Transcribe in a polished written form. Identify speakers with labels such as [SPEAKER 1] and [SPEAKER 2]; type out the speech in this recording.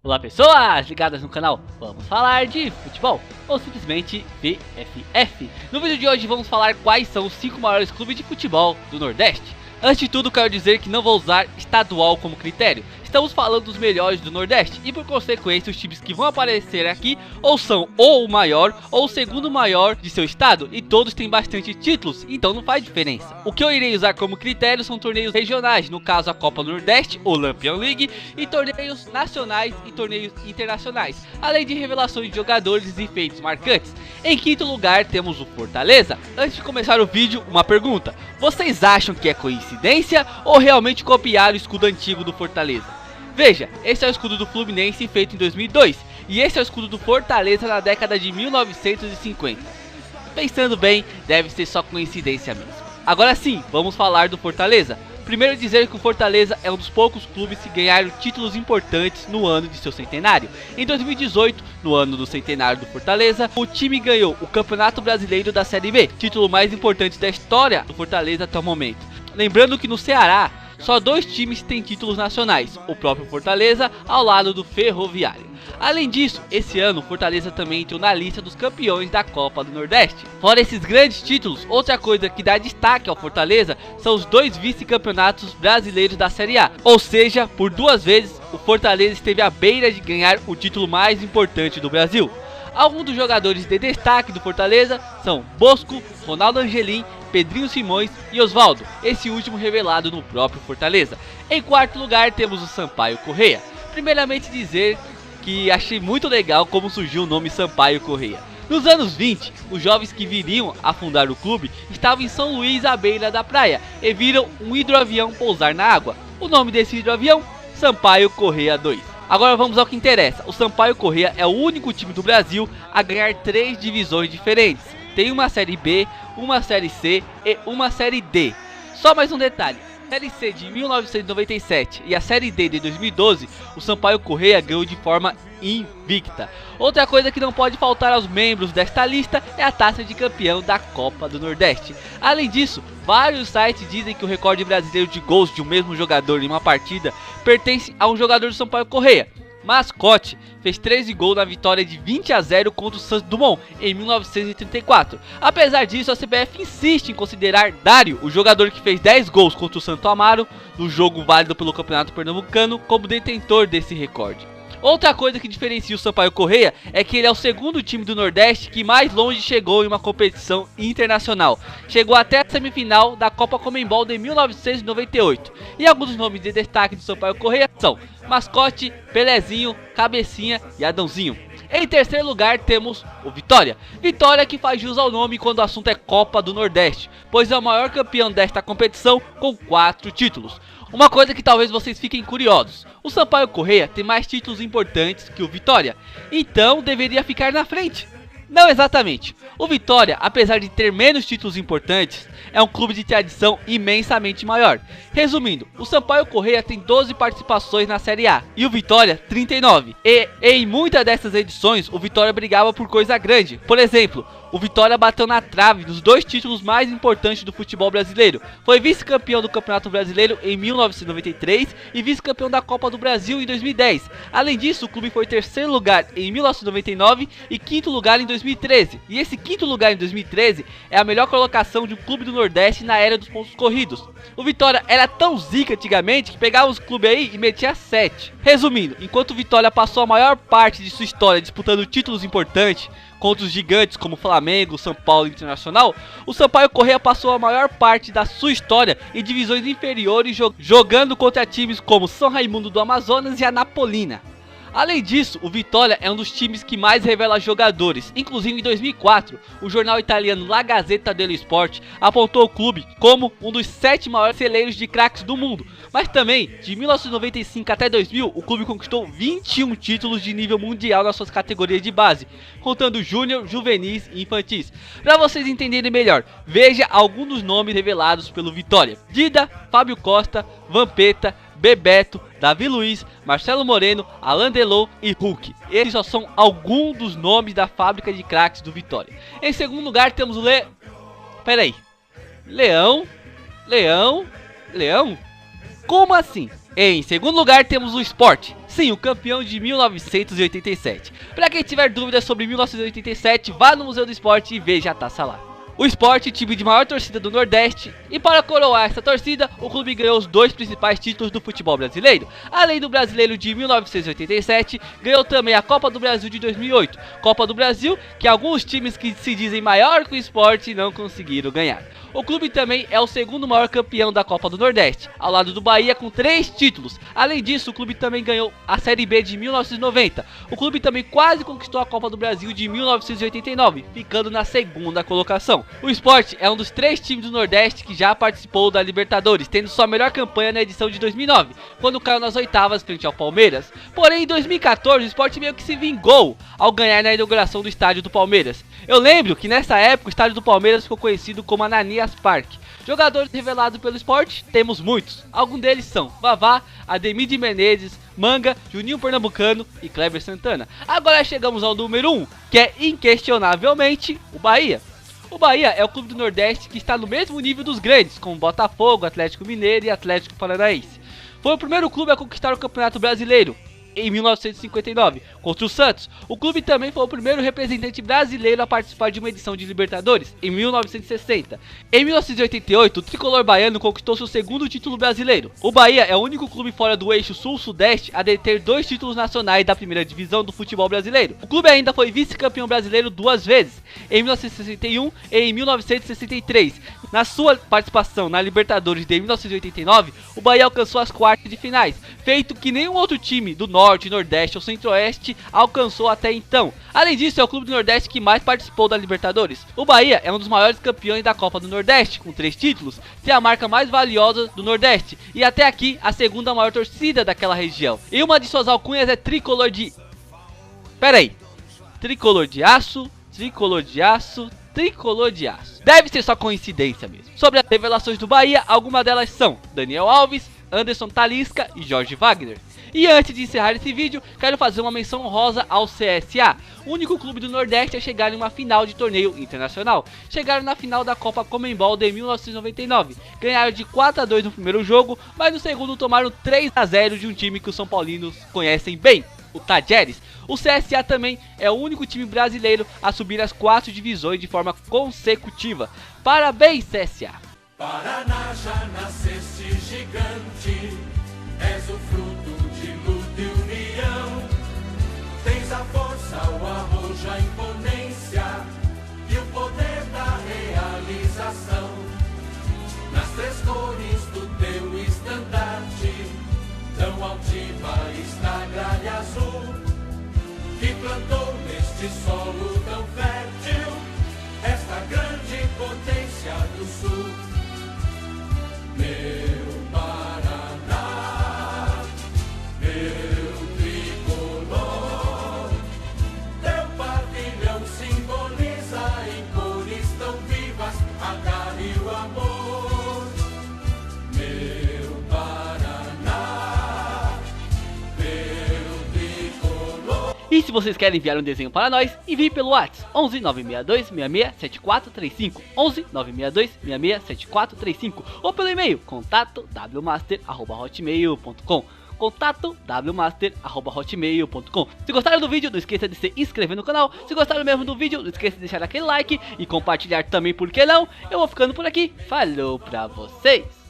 [SPEAKER 1] Olá pessoas ligadas no canal, vamos falar de futebol, ou simplesmente VFF. No vídeo de hoje vamos falar quais são os 5 maiores clubes de futebol do Nordeste. Antes de tudo quero dizer que não vou usar estadual como critério, estamos falando dos melhores do Nordeste e por consequência os times que vão aparecer aqui ou são ou o maior ou o segundo maior de seu estado e todos têm bastante títulos, então não faz diferença. O que eu irei usar como critério são torneios regionais, no caso a Copa do Nordeste ou Lampião League, e torneios nacionais e torneios internacionais, além de revelações de jogadores e feitos marcantes. Em quinto lugar temos o Fortaleza. Antes de começar o vídeo, uma pergunta: vocês acham que é coincidência ou realmente copiaram o escudo antigo do Fortaleza? Veja, esse é o escudo do Fluminense feito em 2002 e esse é o escudo do Fortaleza na década de 1950. Pensando bem, deve ser só coincidência mesmo. Agora sim, vamos falar do Fortaleza. Primeiro dizer que o Fortaleza é um dos poucos clubes que ganharam títulos importantes no ano de seu centenário. Em 2018, no ano do centenário do Fortaleza, o time ganhou o Campeonato Brasileiro da Série B, título mais importante da história do Fortaleza até o momento. Lembrando que no Ceará, só 2 times têm títulos nacionais, o próprio Fortaleza ao lado do Ferroviário. Além disso, esse ano o Fortaleza também entrou na lista dos campeões da Copa do Nordeste. Fora esses grandes títulos, outra coisa que dá destaque ao Fortaleza são os 2 vice-campeonatos brasileiros da Série A. Ou seja, por 2 vezes o Fortaleza esteve à beira de ganhar o título mais importante do Brasil. Alguns dos jogadores de destaque do Fortaleza são Bosco, Ronaldo Angelim, Pedrinho Simões e Osvaldo, esse último revelado no próprio Fortaleza. Em quarto lugar temos o Sampaio Corrêa. Primeiramente dizer que achei muito legal como surgiu o nome Sampaio Corrêa. Nos anos 20, os jovens que viriam a fundar o clube estavam em São Luís à beira da praia e viram um hidroavião pousar na água. O nome desse hidroavião? Sampaio Corrêa 2. Agora vamos ao que interessa. O Sampaio Corrêa é o único time do Brasil a ganhar 3 divisões diferentes. Tem uma Série B, uma Série C e uma Série D. Só mais um detalhe: a Série C de 1997 e a Série D de 2012, o Sampaio Corrêa ganhou de forma invicta. Outra coisa que não pode faltar aos membros desta lista é a taça de campeão da Copa do Nordeste. Além disso, vários sites dizem que o recorde brasileiro de gols de um mesmo jogador em uma partida pertence a um jogador do Sampaio Corrêa. Mascote fez 13 gols na vitória de 20-0 contra o Santos Dumont em 1934. Apesar disso, a CBF insiste em considerar Dário, o jogador que fez 10 gols contra o Santo Amaro no jogo válido pelo Campeonato Pernambucano, como detentor desse recorde. Outra coisa que diferencia o Sampaio Corrêa é que ele é o segundo time do Nordeste que mais longe chegou em uma competição internacional. Chegou até a semifinal da Copa Comembol de 1998. E alguns dos nomes de destaque do Sampaio Corrêa são Mascote, Pelezinho, Cabecinha e Adãozinho. Em terceiro lugar temos o Vitória. Vitória que faz jus ao nome quando o assunto é Copa do Nordeste, pois é o maior campeão desta competição com 4 títulos. Uma coisa que talvez vocês fiquem curiosos: o Sampaio Corrêa tem mais títulos importantes que o Vitória, então deveria ficar na frente. Não exatamente. O Vitória, apesar de ter menos títulos importantes, é um clube de tradição imensamente maior. Resumindo, o Sampaio Corrêa tem 12 participações na Série A e o Vitória 39. E em muitas dessas edições o Vitória brigava por coisa grande. Por exemplo, o Vitória bateu na trave dos 2 títulos mais importantes do futebol brasileiro. Foi vice-campeão do Campeonato Brasileiro em 1993 e vice-campeão da Copa do Brasil em 2010. Além disso, o clube foi terceiro lugar em 1999 e quinto lugar em 2013. E esse quinto lugar em 2013 é a melhor colocação de um clube do Nordeste na era dos pontos corridos. O Vitória era tão zica antigamente que pegava os clubes aí e metia 7. Resumindo, enquanto o Vitória passou a maior parte de sua história disputando títulos importantes contra os gigantes como Flamengo, São Paulo e Internacional, o Sampaio Corrêa passou a maior parte da sua história em divisões inferiores jogando contra times como São Raimundo do Amazonas e Anapolina. Além disso, o Vitória é um dos times que mais revela jogadores. Inclusive em 2004, o jornal italiano La Gazzetta dello Sport apontou o clube como um dos 7 maiores celeiros de craques do mundo. Mas também, de 1995 até 2000, o clube conquistou 21 títulos de nível mundial nas suas categorias de base, contando júnior, juvenis e infantis. Para vocês entenderem melhor, veja alguns dos nomes revelados pelo Vitória: Dida, Fábio Costa, Vampeta, Bebeto, Davi Luiz, Marcelo Moreno, Alain Delon e Hulk. Esses só são alguns dos nomes da fábrica de craques do Vitória. Em segundo lugar temos o Leão? Como assim? Em segundo lugar temos o Sport. Sim, o campeão de 1987. Pra quem tiver dúvidas sobre 1987, vá no Museu do Esporte e veja a taça lá. O Sport, time de maior torcida do Nordeste, e para coroar essa torcida, o clube ganhou os dois principais títulos do futebol brasileiro. Além do Brasileiro de 1987, ganhou também a Copa do Brasil de 2008. Copa do Brasil, que alguns times que se dizem maior que o Sport não conseguiram ganhar. O clube também é o segundo maior campeão da Copa do Nordeste, ao lado do Bahia com 3 títulos. Além disso, o clube também ganhou a Série B de 1990. O clube também quase conquistou a Copa do Brasil de 1989, ficando na segunda colocação. O Sport é um dos 3 times do Nordeste que já participou da Libertadores, tendo sua melhor campanha na edição de 2009, quando caiu nas oitavas frente ao Palmeiras. Porém, em 2014, o Sport meio que se vingou ao ganhar na inauguração do estádio do Palmeiras. Eu lembro que nessa época o estádio do Palmeiras ficou conhecido como Ananias Park. Jogadores revelados pelo Sport, temos muitos. Alguns deles são Vavá, Ademir de Menezes, Manga, Juninho Pernambucano e Kleber Santana. Agora chegamos ao número 1, que é inquestionavelmente o Bahia. O Bahia é o clube do Nordeste que está no mesmo nível dos grandes, como Botafogo, Atlético Mineiro e Atlético Paranaense. Foi o primeiro clube a conquistar o Campeonato Brasileiro em 1959, contra o Santos. O clube também foi o primeiro representante brasileiro a participar de uma edição de Libertadores, em 1960. Em 1988, o tricolor baiano conquistou seu segundo título brasileiro. O Bahia é o único clube fora do eixo sul-sudeste a deter 2 títulos nacionais da primeira divisão do futebol brasileiro. O clube ainda foi vice-campeão brasileiro 2 vezes, em 1961 e em 1963. Na sua participação na Libertadores de 1989, o Bahia alcançou as quartas de finais, feito que nenhum outro time do Norte, Nordeste ou Centro-Oeste alcançou até então. Além disso, é o clube do Nordeste que mais participou da Libertadores. O Bahia é um dos maiores campeões da Copa do Nordeste, com 3 títulos, tem a marca mais valiosa do Nordeste e até aqui a segunda maior torcida daquela região. E uma de suas alcunhas é tricolor de... Tricolor de aço, tricolor de aço, tricolor de aço. Deve ser só coincidência mesmo. Sobre as revelações do Bahia, algumas delas são Daniel Alves, Anderson Talisca e Jorge Wagner. E antes de encerrar esse vídeo, quero fazer uma menção honrosa ao CSA, o único clube do Nordeste a chegar em uma final de torneio internacional. Chegaram na final da Copa Comembol de 1999, ganharam de 4-2 no primeiro jogo, mas no segundo tomaram 3-0 de um time que os São Paulinos conhecem bem, o Tajeres. O CSA também é o único time brasileiro a subir as 4 divisões de forma consecutiva. Parabéns, CSA!
[SPEAKER 2] Paraná, já nasceste gigante, és o fruto de luta e união. Tens a força, o arrojo, a imponência e o poder da realização. Nas 3 cores do teu estandarte, tão altiva está a gralha azul, que plantou neste solo tão fértil esta grande potência do sul. Meu Paraná, meu tricolor, teu pavilhão simboliza em cores tão vivas a garra e o amor. Meu Paraná, meu tricolor.
[SPEAKER 1] E se vocês querem enviar um desenho para nós, envie pelo WhatsApp 11 962 66 7435, 11 962 66 7435, ou pelo e-mail contato wmaster@hotmail.com, contato wmaster@hotmail.com. Se gostaram do vídeo, não esqueça de se inscrever no canal. Se gostaram mesmo do vídeo, não esqueça de deixar aquele like e compartilhar também, por que não? Eu vou ficando por aqui, falou pra vocês!